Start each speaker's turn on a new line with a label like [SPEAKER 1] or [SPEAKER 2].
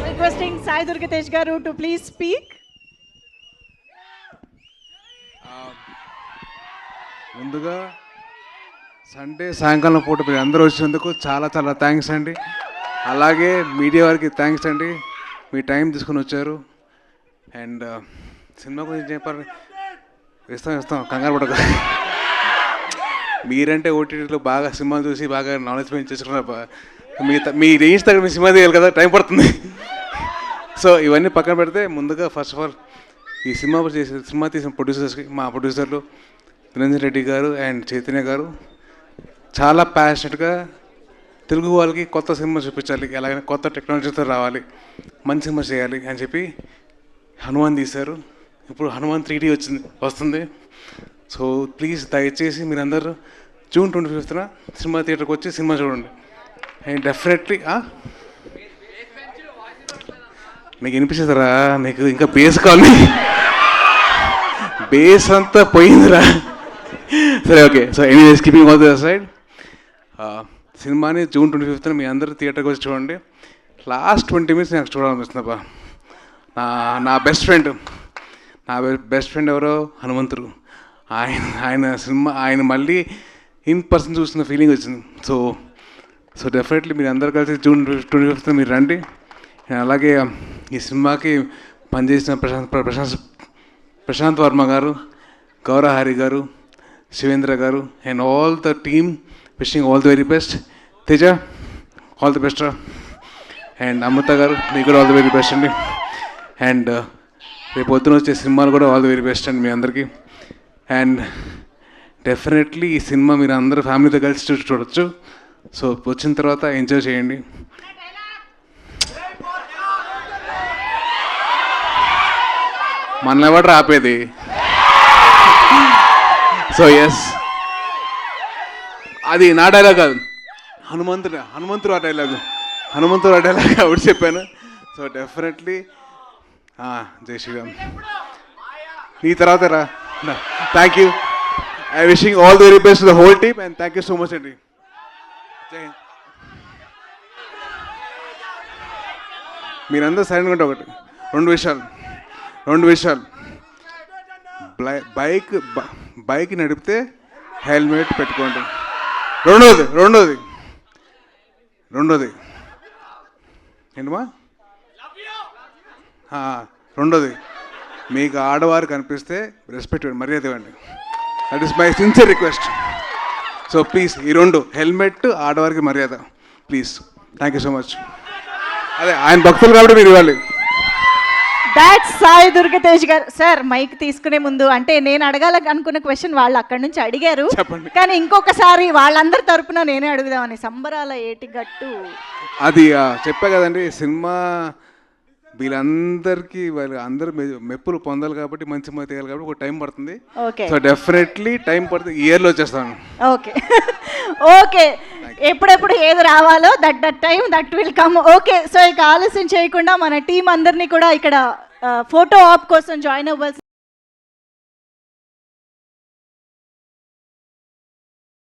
[SPEAKER 1] Requesting Sai Durgatesh garu to please speak.
[SPEAKER 2] ముందుగా Sunday సాయంకాలం పూట మీరు అందరూ వచ్చినందుకు చాలా చాలా థ్యాంక్స్ అండి. అలాగే మీడియా వారికి థ్యాంక్స్ అండి, మీ టైం తీసుకొని వచ్చారు. అండ్ సినిమా గురించి చెప్పాలి, ఇస్తాం కంగారు పడక. మీరంటే ఓటీటీలో బాగా సినిమాలు చూసి బాగా నాలెడ్జ్ పెంచేసుకున్నారు. మీ రేంజ్ తగ్గ మీ సినిమా తీయాలి కదా, టైం పడుతుంది. సో ఇవన్నీ పక్కన పెడితే ముందుగా ఫస్ట్ ఆఫ్ ఆల్ ఈ సినిమా తీసిన ప్రొడ్యూసర్స్కి, మా ప్రొడ్యూసర్లు నిరంజన్ రెడ్డి గారు అండ్ చైతన్య గారు చాలా ప్యాషనెట్గా తెలుగు వాళ్ళకి కొత్త సినిమా చూపించాలి, ఎలాగైనా కొత్త టెక్నాలజీతో రావాలి, మంచి సినిమా చేయాలి అని చెప్పి హనుమాన్ తీశారు. ఇప్పుడు హనుమాన్ 3D వస్తుంది. సో ప్లీజ్ దయచేసి మీరందరూ జూన్ 25న సినిమా థియేటర్కి వచ్చి సినిమా చూడండి. అండ్ డెఫినెట్లీ మీకు వినిపిస్తుందిరా, మీకు ఇంకా బేస్ కావాలి, బేస్ అంతా పోయిందిరా. సరే okay. So anyway skipping all the side, సినిమాని జూన్ 25న మీ అందరూ థియేటర్కి వచ్చి చూడండి. లాస్ట్ 20 minutes నాకు చూడాలనిపిస్తుందబ్బా. నా బెస్ట్ ఫ్రెండ్ ఎవరో హనుమంతుడు. ఆయన మళ్ళీ ఇన్ పర్సన్ చూస్తున్న ఫీలింగ్ వచ్చింది. సో డెఫినెట్లీ మీరు అందరూ కలిసి జూన్ 25న మీరు రండి. అలాగే ఈ సినిమాకి పనిచేసిన ప్రశాంత్ వర్మ గారు, గౌరహరి గారు, శివేంద్ర గారు and all the team wishing all the very best. Teja all the best రా. అండ్ అమృత గారు మీకు కూడా ఆల్ ది వెరీ బెస్ట్ అండి. అండ్ రేపు పొద్దున వచ్చే సినిమాలు కూడా ఆల్ ది వెరీ బెస్ట్ అండి మీ అందరికీ. అండ్ డెఫినెట్లీ ఈ సినిమా మీరు అందరూ ఫ్యామిలీతో కలిసి చూడొచ్చు. సో వచ్చిన తర్వాత ఎంజాయ్ చేయండి. మన ఎవరు ఆపేది? సో ఎస్, అది నా డైలాగ్ కాదు, హనుమంతుడు ఆ డైలాగ్ ఆవిడ చెప్పాను. సో డెఫినెట్లీ జై శ్రీరామ్. నీ తర్వాత రా. Thank you. I wishing all the very best the whole team and thank you so much అండి. జై హింద్. మీరందరూ సైలెంట్గా ఉంటే ఒకటి రెండు విషయాలు. బైక్ నడిపితే హెల్మెట్ పెట్టుకోండి. రెండోది ఏంటమ్మా? రెండోది, మీకు ఆడవారు కనిపిస్తే రెస్పెక్ట్ ఇవ్వండి, మర్యాద ఇవ్వండి. That is my sincere request. So please ఈ రెండు, హెల్మెట్, ఆడవారికి మర్యాద, please. Thank you so much. అదే ఆయన భక్తులు కాబట్టి మీరు ఇవ్వాలి.
[SPEAKER 1] దాట్స్ సాయి దుర్గతేజ్ గారు. సార్ మైక్ తీసుకునే ముందు, అంటే నేను అడగాలనుకున్న క్వశ్చన్ వాళ్ళు అక్కడి నుంచి అడిగారు, కానీ ఇంకొకసారి వాళ్ళందరి తరపున నేనే అడుగుదామని. సంబరాల ఏటిగట్టు
[SPEAKER 2] అది చెప్పా కదండి, సినిమా వీళ్ళందరికీ అందరూ మెప్పులు పొందాలి కాబట్టి, మంచి మంది తీయాలి కాబట్టి ఒక టైం పడుతుంది. సో డెఫినెట్లీ టైం పడుతుంది, ఇయర్లో వచ్చేస్తాను.
[SPEAKER 1] ఓకే ఎప్పుడెప్పుడు ఏది రావాలో that time that will come. Okay, so ఇక ఆలస్యం చేయకుండా మన టీం అందరినీ కూడా ఇక్కడ ఫోటో ఆప్ కోసం జాయిన్ అవ్వాల్సి